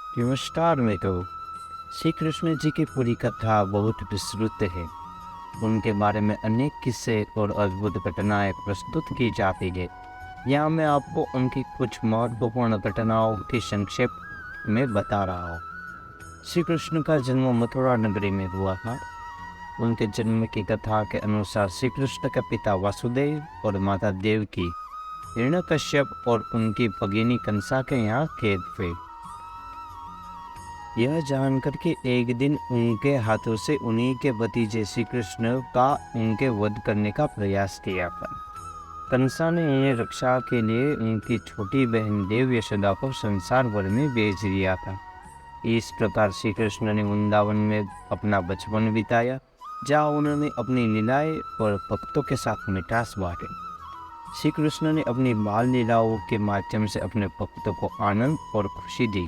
नमस्कार मित्रों। श्री कृष्ण जी की पूरी कथा बहुत विस्तृत है। उनके बारे में अनेक किस्से और अद्भुत घटनाएं प्रस्तुत की जाती है। यहाँ मैं आपको उनकी कुछ महत्वपूर्ण घटनाओं की संक्षेप में बता रहा हूँ। श्री कृष्ण का जन्म मथुरा नगरी में हुआ था। उनके जन्म की कथा के अनुसार श्री कृष्ण के पिता वासुदेव और माता देवकी हिरण्यकश्यप और उनकी भगिनी कंसा के यहाँ कैद थे। यह जानकर के एक दिन उनके हाथों से उन्हीं के भतीजे श्री कृष्ण का उनके वध करने का प्रयास किया था। कंसा ने इन्हें रक्षा के लिए उनकी छोटी बहन देव यशोदा को संसार भर में भेज दिया था। इस प्रकार श्री कृष्ण ने वृंदावन में अपना बचपन बिताया, जहाँ उन्होंने अपनी लीलाएं और भक्तों के साथ मिठास बांटे। श्री कृष्ण ने अपनी बाल लीलाओं के माध्यम से अपने भक्तों को आनंद और खुशी दी।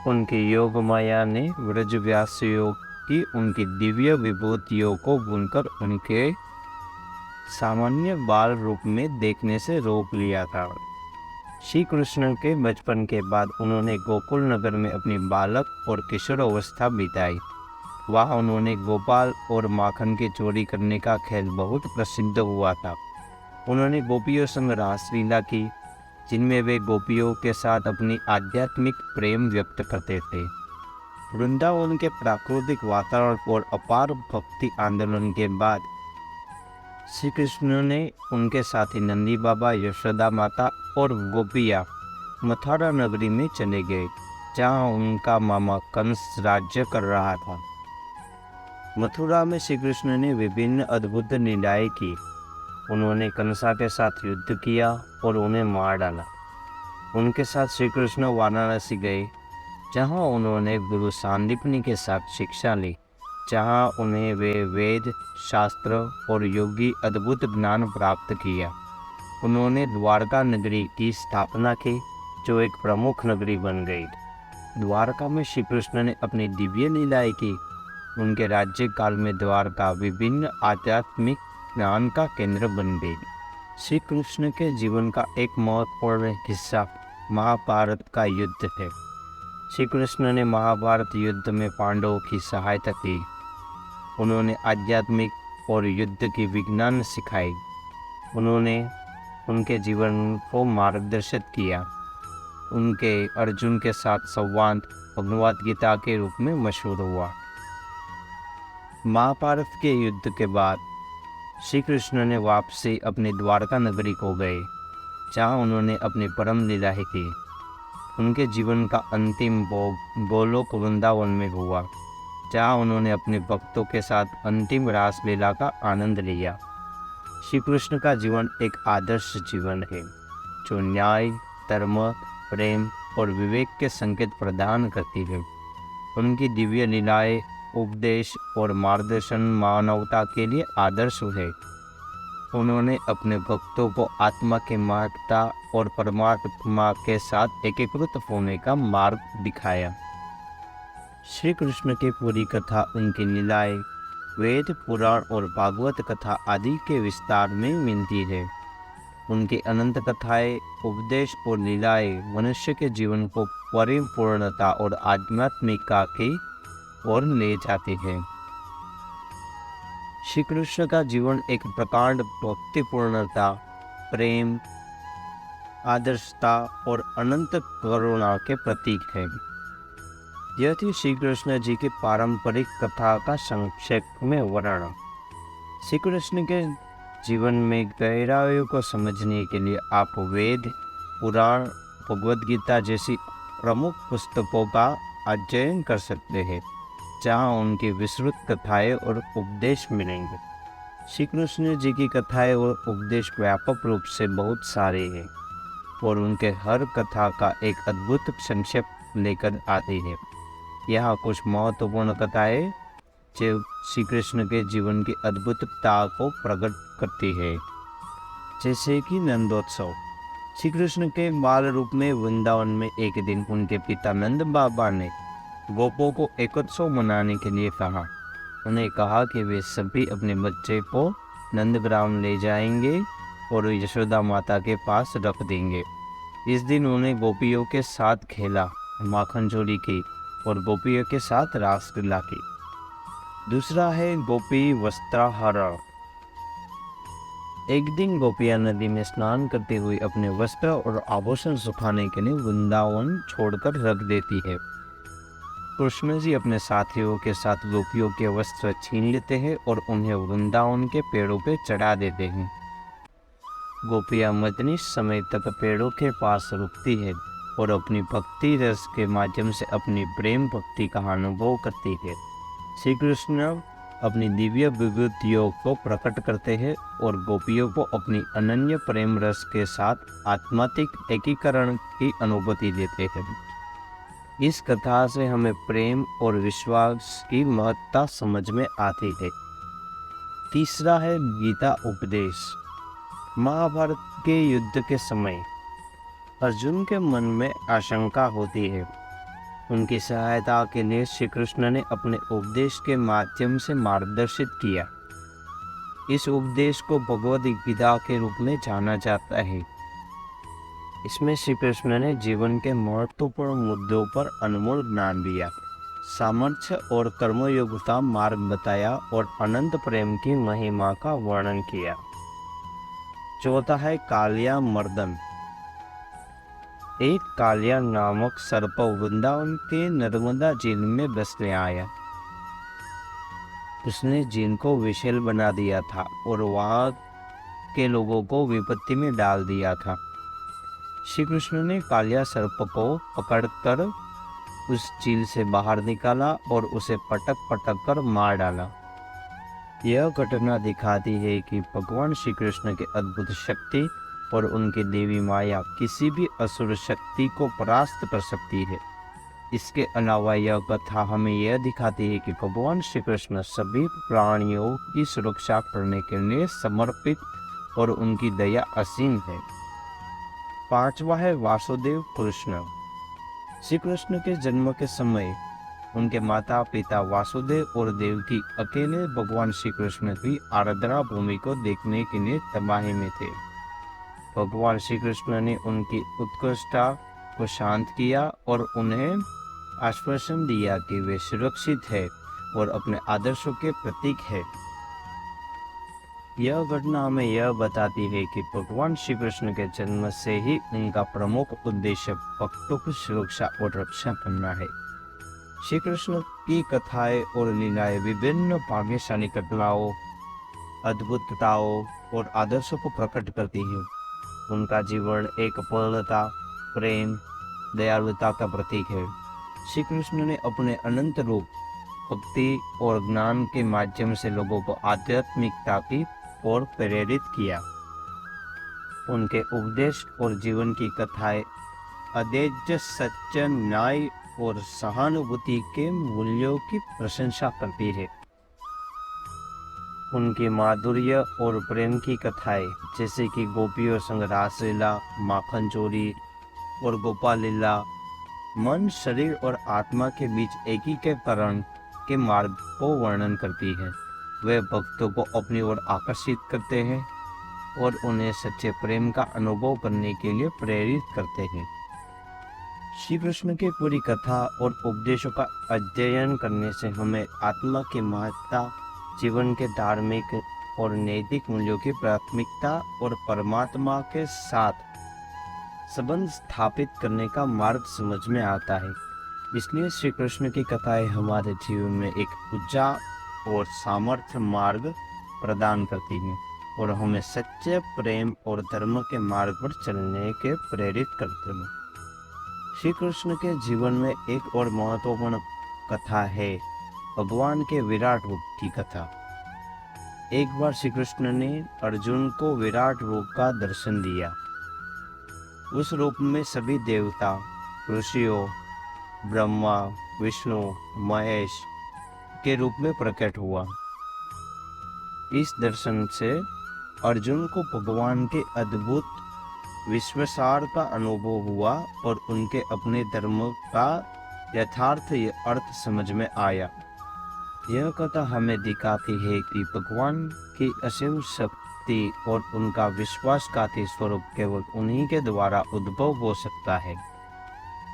उनकी योग माया ने व्रज व्यास योग की उनकी दिव्य विभूतियों को बुनकर उनके सामान्य बाल रूप में देखने से रोक लिया था। श्री कृष्ण के बचपन के बाद उन्होंने गोकुल नगर में अपनी बालक और किशोर अवस्था बिताई। वहाँ उन्होंने गोपाल और माखन की चोरी करने का खेल बहुत प्रसिद्ध हुआ था। उन्होंने गोपियों संग रासलीला की, जिनमें वे गोपियों के साथ अपनी आध्यात्मिक प्रेम व्यक्त करते थे। वृंदावन के प्राकृतिक वातावरण और अपार भक्ति आंदोलन के बाद श्री कृष्ण ने उनके साथी नंदी बाबा, यशोदा माता और गोपियाँ मथुरा नगरी में चले गए, जहाँ उनका मामा कंस राज्य कर रहा था। मथुरा में श्री कृष्ण ने विभिन्न अद्भुत लीलाएं की। उन्होंने कंसा के साथ युद्ध किया और उन्हें मार डाला। उनके साथ श्री कृष्ण वाराणसी गए, जहां उन्होंने गुरु सांदीपनि के साथ शिक्षा ली, जहां उन्हें वे वेद, शास्त्र और योगी अद्भुत ज्ञान प्राप्त किया। उन्होंने द्वारका नगरी की स्थापना की, जो एक प्रमुख नगरी बन गई। द्वारका में श्री कृष्ण ने अपनी दिव्य लीलाएं की। उनके राज्य काल में द्वारका विभिन्न आध्यात्मिक ज्ञान का केंद्र बन गई। श्री कृष्ण के जीवन का एक महत्वपूर्ण हिस्सा महाभारत का युद्ध है। श्री कृष्ण ने महाभारत युद्ध में पांडवों की सहायता की। उन्होंने आध्यात्मिक और युद्ध की विज्ञान सिखाई। उन्होंने उनके जीवन को मार्गदर्शित किया। उनके अर्जुन के साथ संवाद भगवद गीता के रूप में मशहूर हुआ। महाभारत के युद्ध के बाद श्री कृष्ण ने वापसी अपनी द्वारका नगरी को गए, जहाँ उन्होंने अपनी परम लीलाएं की। उनके जीवन का अंतिम भोग गोलोक वृंदावन में हुआ, जहाँ उन्होंने अपने भक्तों के साथ अंतिम रास लीला का आनंद लिया। श्री कृष्ण का जीवन एक आदर्श जीवन है, जो न्याय, धर्म, प्रेम और विवेक के संकेत प्रदान करती है। उनकी दिव्य लीलाएं, उपदेश और मार्गदर्शन मानवता के लिए आदर्श है। उन्होंने अपने भक्तों को आत्मा के महत्ता और परमात्मा के साथ एकीकृत होने का मार्ग दिखाया। श्री कृष्ण की पूरी कथा, उनकी लीलाएं वेद, पुराण और भागवत कथा आदि के विस्तार में मिलती है। उनकी अनंत कथाएं, उपदेश और लीलाएं मनुष्य के जीवन को परिपूर्णता और आध्यात्मिकता की ओर ले जाती है। श्री कृष्ण का जीवन एक प्रकांड भक्तिपूर्णता, प्रेम, आदर्शता और अनंत करुणा के प्रतीक है। यह थी श्री कृष्ण जी की पारंपरिक कथा का संक्षेप में वर्णन। श्री कृष्ण के जीवन में गहराइयों को समझने के लिए आप वेद, पुराण, भगवद गीता जैसी प्रमुख पुस्तकों का अध्ययन कर सकते हैं, जहाँ उनकी विस्तृत कथाएं और उपदेश मिलेंगे। श्री कृष्ण जी की कथाएं और उपदेश व्यापक रूप से बहुत सारे हैं और उनके हर कथा का एक अद्भुत संक्षेप लेकर आती है। यहाँ कुछ महत्वपूर्ण कथाएं जो श्री कृष्ण के जीवन की अद्भुतता को प्रकट करती है, जैसे कि नंदोत्सव। श्री कृष्ण के बाल रूप में वृंदावन में एक दिन उनके पिता नंद बाबा ने गोपों को एकोत्सव मनाने के लिए कहा। उन्हें कहा कि वे सभी अपने बच्चे को नंदग्राम ले जाएंगे और यशोदा माता के पास रख देंगे। इस दिन उन्हें गोपियों के साथ खेला, माखन चोरी की और गोपियों के साथ रासलीला की। दूसरा है गोपी वस्त्राहरण। एक दिन गोपियां नदी में स्नान करते हुए अपने वस्त्र और आभूषण सुखाने के लिए वृंदावन छोड़कर रख देती है। कृष्ण जी अपने साथियों के साथ गोपियों के वस्त्र छीन लेते हैं और उन्हें वृंदावन के पेड़ों पे चढ़ा देते हैं। गोपियां मदनी समय तक पेड़ों के पास रुकती है और अपनी भक्ति रस के माध्यम से अपनी प्रेम भक्ति का अनुभव करती है। श्री कृष्ण अपनी दिव्य विभूतियों को प्रकट करते हैं और गोपियों को अपनी अनन्य प्रेम रस के साथ आत्मात्मिक एकीकरण की अनुभूति देते हैं। इस कथा से हमें प्रेम और विश्वास की महत्ता समझ में आती है। तीसरा है गीता उपदेश। महाभारत के युद्ध के समय अर्जुन के मन में आशंका होती है। उनकी सहायता के लिए श्री कृष्ण ने अपने उपदेश के माध्यम से मार्गदर्शित किया। इस उपदेश को भगवद गीता के रूप में जाना जाता है। इसमें श्री कृष्ण ने जीवन के महत्वपूर्ण मुद्दों पर अनमोल ज्ञान दिया, सामर्थ्य और कर्मयोग का मार्ग बताया और अनंत प्रेम की महिमा का वर्णन किया। चौथा है कालिया मर्दन। एक कालिया नामक सर्प वृंदावन के नर्मदा झील में बसने आया। उसने झील को विषैल बना दिया था और वहां के लोगों को विपत्ति में डाल दिया था। श्री कृष्ण ने कालिया सर्प को पकड़कर उस झील से बाहर निकाला और उसे पटक पटक कर मार डाला। यह घटना दिखाती है कि भगवान श्री कृष्ण की अद्भुत शक्ति और उनकी देवी माया किसी भी असुर शक्ति को परास्त कर सकती है। इसके अलावा यह कथा हमें यह दिखाती है कि भगवान श्री कृष्ण सभी प्राणियों की सुरक्षा करने के लिए समर्पित और उनकी दया असीम है। पांचवा है वासुदेव कृष्ण। श्री कृष्ण के जन्म के समय उनके माता पिता वासुदेव और देवकी अकेले भगवान श्री कृष्ण की आराधना भूमि को देखने के लिए तबाही में थे। भगवान श्री कृष्ण ने उनकी उत्कृष्टता को शांत किया और उन्हें आश्वासन दिया कि वे सुरक्षित है और अपने आदर्शों के प्रतीक है। यह घटना हमें यह बताती है कि भगवान श्री कृष्ण के जन्म से ही उनका प्रमुख उद्देश्य भक्तों की सुरक्षा और रक्षा करना है। श्री कृष्ण की कथाएं और लीलाएं विभिन्न भाग्यशाली घटनाओं, अद्भुतताओं और आदर्शों को प्रकट करती है। उनका जीवन एक पूर्णता, प्रेम, दयालुता का प्रतीक है। श्री कृष्ण ने अपने अनंत रूप, भक्ति और ज्ञान के माध्यम से लोगों को आध्यात्मिकता की ओर प्रेरित किया। उनके उपदेश और जीवन की कथाएं अधैर्य, सत्य, न्याय और सहानुभूति के मूल्यों की प्रशंसा करती है। उनकी माधुर्य और प्रेम की कथाएं जैसे कि गोपियों संग रासलीला, माखन चोरी और गोपाल लीला मन, शरीर और आत्मा के बीच एकीकरण के मार्ग को वर्णन करती है। वे भक्तों को अपनी ओर आकर्षित करते हैं और उन्हें सच्चे प्रेम का अनुभव करने के लिए प्रेरित करते हैं। श्री कृष्ण की पूरी कथा और उपदेशों का अध्ययन करने से हमें आत्मा की महत्ता, जीवन के धार्मिक और नैतिक मूल्यों की प्राथमिकता और परमात्मा के साथ संबंध स्थापित करने का मार्ग समझ में आता है। इसलिए श्री कृष्ण की कथाएं हमारे जीवन में एक ऊर्जा और सामर्थ्य मार्ग प्रदान करती हैं और हमें सच्चे प्रेम और धर्म के मार्ग पर चलने के प्रेरित करते हैं। श्री कृष्ण के जीवन में एक और महत्वपूर्ण कथा है भगवान के विराट रूप की कथा। एक बार श्री कृष्ण ने अर्जुन को विराट रूप का दर्शन दिया। उस रूप में सभी देवता, ऋषियों, ब्रह्मा, विष्णु, महेश के रूप में प्रकट हुआ। इस दर्शन से अर्जुन को भगवान के अद्भुत विश्वासार का अनुभव हुआ और उनके अपने धर्म का यथार्थ अर्थ समझ में आया। यह कथा हमें दिखाती है कि भगवान की असीम भक्ति और उनका विश्वासघाती स्वरूप केवल उन्हीं के द्वारा उद्भव हो सकता है।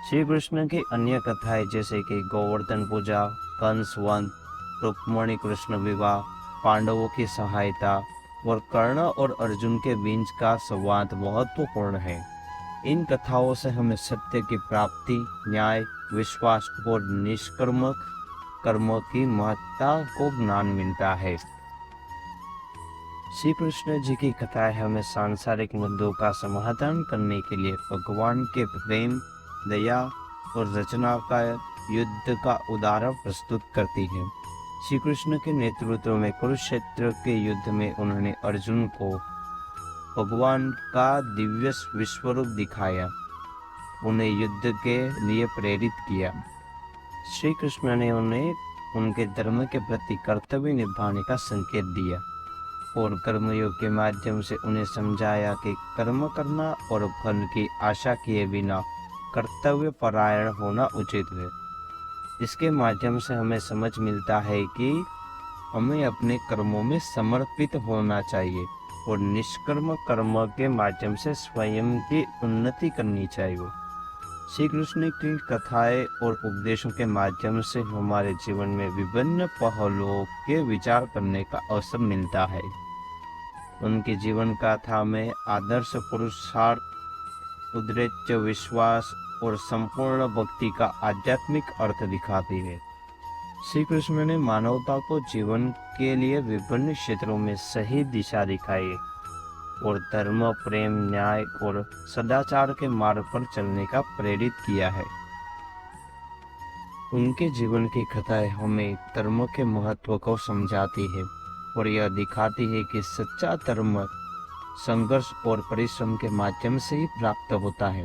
श्री कृष्ण की अन्य कथाएं जैसे कि गोवर्धन पूजा, कंस वध, रुक्मिणी कृष्ण विवाह, पांडवों की सहायता और कर्ण और अर्जुन के बीच का संवाद महत्वपूर्ण है। इन कथाओं से हमें सत्य की प्राप्ति, न्याय, विश्वास और निष्कर्मक कर्मों की महत्ता को ज्ञान मिलता है। श्री कृष्ण जी की कथाएं हमें सांसारिक मुद्दों का समाधान करने के लिए भगवान के प्रेम, दया और रचना का युद्ध का उदाहरण प्रस्तुत करती है। श्री कृष्ण के नेतृत्व में कुरुक्षेत्र के युद्ध में उन्होंने अर्जुन को भगवान का दिव्य विश्वरूप दिखाया, उन्हें युद्ध के लिए प्रेरित किया। श्री कृष्ण ने उन्हें उनके धर्म के प्रति कर्तव्य निभाने का संकेत दिया और कर्मयोग के माध्यम से उन्हें समझाया कि कर्म करना और फल की आशा किए बिना कर्तव्य परायण होना उचित है। इसके माध्यम से हमें समझ मिलता है कि हमें अपने कर्मों में समर्पित होना चाहिए और निष्कर्म कर्म के माध्यम से स्वयं की उन्नति करनी चाहिए। श्री कृष्ण की कथाएं और उपदेशों के माध्यम से हमारे जीवन में विभिन्न पहलुओं के विचार करने का अवसर मिलता है। उनकी जीवन गाथा में आदर्श पुरुषार्थ, उद्देश्य, विश्वास और संपूर्ण भक्ति का आध्यात्मिक अर्थ दिखाती है। श्री कृष्ण ने मानवता को जीवन के लिए विभिन्न क्षेत्रों में सही दिशा दिखाई और धर्म, प्रेम, न्याय और सदाचार के मार्ग पर चलने का प्रेरित किया है। उनके जीवन की कथाएं हमें धर्म के महत्व को समझाती है और यह दिखाती है कि सच्चा धर्म संघर्ष और परिश्रम के माध्यम से ही प्राप्त होता है।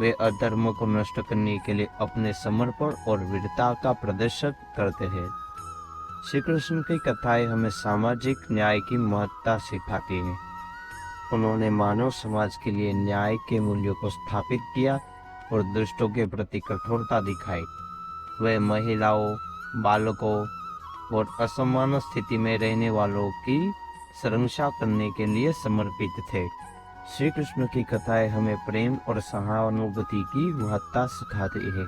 वे अधर्म को नष्ट करने के लिए अपने समर्पण और वीरता का प्रदर्शन करते हैं। श्री कृष्ण की कथाएं हमें सामाजिक न्याय की महत्ता सिखाती हैं। उन्होंने मानव समाज के लिए न्याय के मूल्यों को स्थापित किया और दुष्टों के प्रति कठोरता दिखाई। वे महिलाओं, बालकों और असमान स्थिति में रहने वालों की संरक्षा करने के लिए समर्पित थे। श्री कृष्ण की कथाएं हमें प्रेम और सहानुभूति की महत्ता सिखाती है।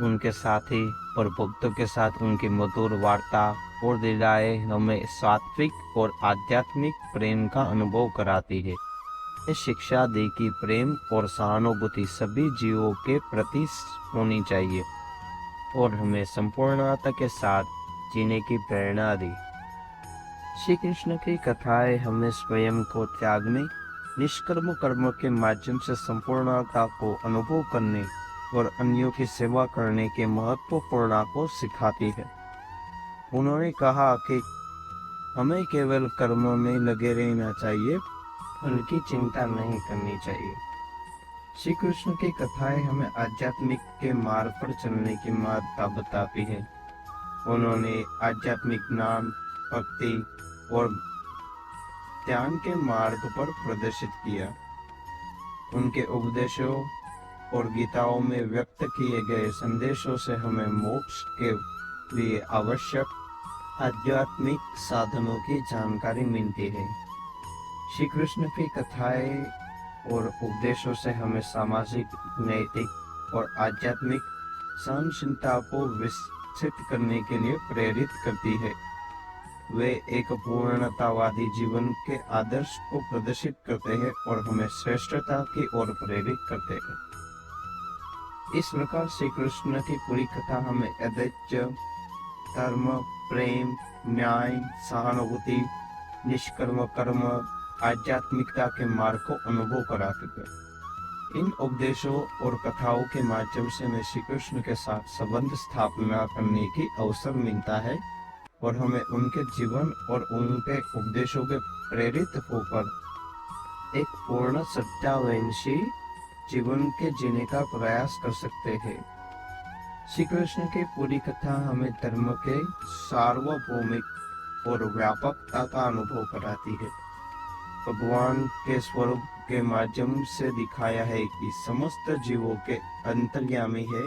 उनके साथी और भक्तों के साथ उनकी मधुर वार्ता और लीलाएं हमें सात्विक और आध्यात्मिक प्रेम का अनुभव कराती है। ये शिक्षा दी कि प्रेम और सहानुभूति सभी जीवों के प्रति होनी चाहिए और हमें संपूर्णता के साथ जीने की प्रेरणा दी। श्री कृष्ण की कथाएं हमें स्वयं को त्यागने, निष्कर्म कर्म के माध्यम से संपूर्णता को अनुभव करने और अन्यों की सेवा करने के महत्वपूर्ण को सिखाती है। उन्होंने कहा कि हमें केवल कर्मों में लगे रहना चाहिए, उनकी चिंता नहीं करनी चाहिए। श्री कृष्ण की कथाएं हमें आध्यात्मिक के मार्ग पर चलने की महत्ता बताती है। उन्होंने आध्यात्मिक ज्ञान, भक्ति और ध्यान के मार्ग पर प्रदर्शित किया। उनके उपदेशों और गीताओं में व्यक्त किए गए संदेशों से हमें मोक्ष के लिए आवश्यक आध्यात्मिक साधनों की जानकारी मिलती है। श्री कृष्ण की कथाएं और उपदेशों से हमें सामाजिक, नैतिक और आध्यात्मिक सहनशीलता को विकसित करने के लिए प्रेरित करती है। वे एक पूर्णतावादी जीवन के आदर्श को प्रदर्शित करते हैं और हमें श्रेष्ठता की ओर प्रेरित करते हैं। इस प्रकार श्री कृष्ण की पूरी कथा हमें अद्वैत, धर्म, प्रेम, न्याय, सहानुभूति, निष्कर्म कर्म, आध्यात्मिकता के मार्ग को अनुभव कराते हैं। इन उपदेशों और कथाओं के माध्यम से हमें श्री कृष्ण के साथ संबंध स्थापना करने की अवसर मिलता है और हमें उनके जीवन और उनके उपदेशों के प्रेरित होकर एक पूर्ण सत्यावंशी जीवन के जीने का प्रयास कर सकते हैं। श्री कृष्ण की पूरी कथा हमें धर्म के सार्वभौमिक और व्यापकता का अनुभव कराती है। भगवान के स्वरूप के माध्यम से दिखाया है कि समस्त जीवों के अंतर्यामी है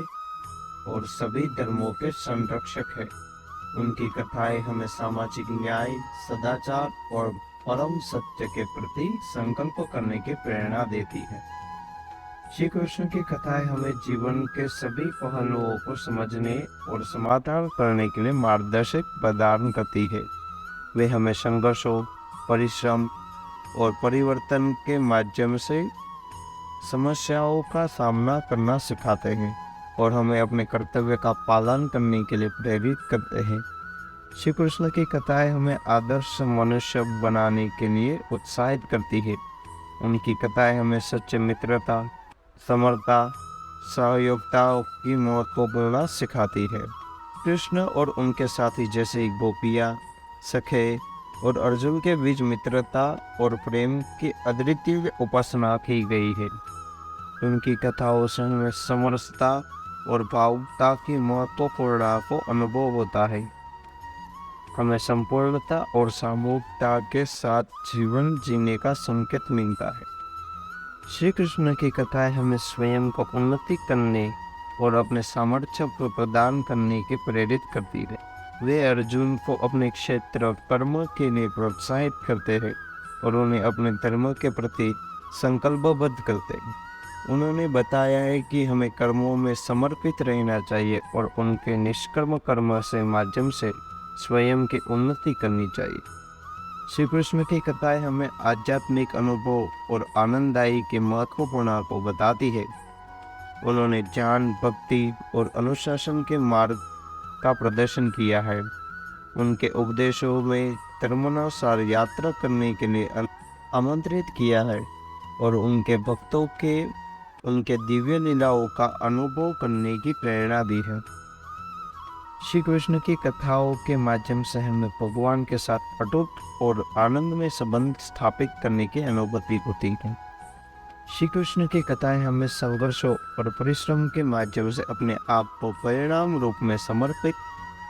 और सभी धर्मों के संरक्षक है। उनकी कथाएं हमें सामाजिक न्याय, सदाचार और परम सत्य के प्रति संकल्प करने की प्रेरणा देती है। श्री कृष्ण की कथाएं हमें जीवन के सभी पहलुओं को समझने और समाधान करने के लिए मार्गदर्शक प्रदान करती है। वे हमें संघर्षों, परिश्रम और परिवर्तन के माध्यम से समस्याओं का सामना करना सिखाते हैं और हमें अपने कर्तव्य का पालन करने के लिए प्रेरित करते हैं। श्री कृष्ण की कथाएं हमें आदर्श मनुष्य बनाने के लिए उत्साहित करती है। उनकी कथाएं हमें सच्चे मित्रता, समरता, सहयोगिता की महत्वपूर्ण सिखाती है। कृष्ण और उनके साथी जैसे गोपियाँ, सखे और अर्जुन के बीच मित्रता और प्रेम की अद्वितीय उपासना की गई है। उनकी कथाओं से हमें समरसता और भावुकता की महत्वपूर्ण को अनुभव होता है। हमें संपूर्णता और सामूहिकता के साथ जीवन जीने का संकेत मिलता है। श्री कृष्ण की कथाएं हमें स्वयं को उन्नति करने और अपने सामर्थ्य को प्रदान करने के प्रेरित करती है। वे अर्जुन को अपने क्षेत्र कर्म के लिए प्रोत्साहित करते हैं और उन्हें अपने धर्म के प्रति संकल्पबद्ध करते हैं। उन्होंने बताया है कि हमें कर्मों में समर्पित रहना चाहिए और उनके निष्कर्म कर्म से माध्यम से स्वयं की उन्नति करनी चाहिए। श्री कृष्ण की कथाएं हमें आध्यात्मिक अनुभव और आनंददायी के महत्वपूर्ण को बताती है। उन्होंने ज्ञान, भक्ति और अनुशासन के मार्ग का प्रदर्शन किया है। उनके उपदेशों में धर्मानुसार यात्रा करने के लिए आमंत्रित किया है और उनके भक्तों के उनके दिव्य लीलाओं का अनुभव करने की प्रेरणा दी है। श्री कृष्ण की कथाओं के माध्यम से हमें भगवान के साथ अटूट और आनंदमय संबंध स्थापित करने की अनुभूति होती है। श्री कृष्ण की कथाएं हमें संघर्षों और परिश्रम के माध्यम से अपने आप को परिणाम रूप में समर्पित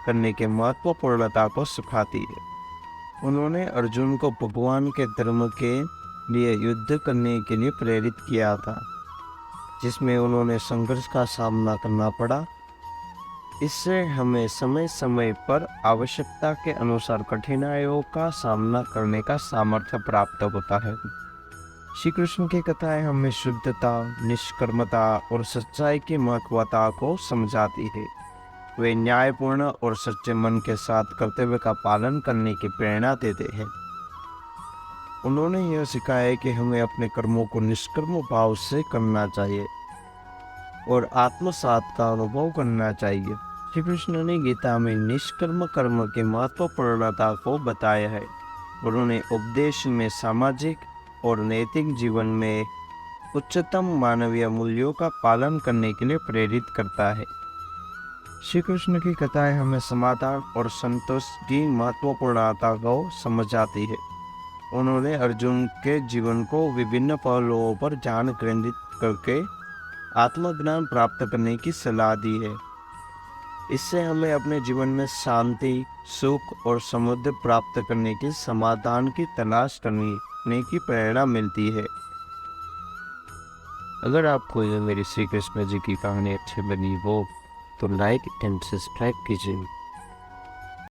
करने के महत्वपूर्णता को सिखाती है। उन्होंने अर्जुन को भगवान के धर्म के लिए युद्ध करने के लिए प्रेरित किया था, जिसमें उन्होंने संघर्ष का सामना करना पड़ा। इससे हमें समय समय पर आवश्यकता के अनुसार कठिनाइयों का सामना करने का सामर्थ्य प्राप्त होता है। श्री कृष्ण की कथाएं हमें शुद्धता, निष्कर्मता और सच्चाई की महत्वता को समझाती है। वे न्यायपूर्ण और सच्चे मन के साथ कर्तव्य का पालन करने की प्रेरणा देते हैं। उन्होंने यह सिखाया है कि हमें अपने कर्मों को निष्कर्म भाव से करना चाहिए और आत्मसात का अनुभव करना चाहिए। श्री कृष्ण ने गीता में निष्कर्म कर्म की महत्वपूर्णता को बताया है। उन्होंने उपदेश में सामाजिक और नैतिक जीवन में उच्चतम मानवीय मूल्यों का पालन करने के लिए प्रेरित करता है। श्री कृष्ण की कथाएं हमें समाधान और संतोष की महत्वपूर्णता को समझाती है। उन्होंने अर्जुन के जीवन को विभिन्न पहलुओं पर ध्यान केंद्रित करके आत्मज्ञान प्राप्त करने की सलाह दी है। इससे हमें अपने जीवन में शांति, सुख और समृद्धि प्राप्त करने के समाधान की तलाश करने की प्रेरणा मिलती है। अगर आपको यह मेरी श्री कृष्ण जी की कहानी अच्छी बनी हो तो लाइक एंड सब्सक्राइब कीजिए।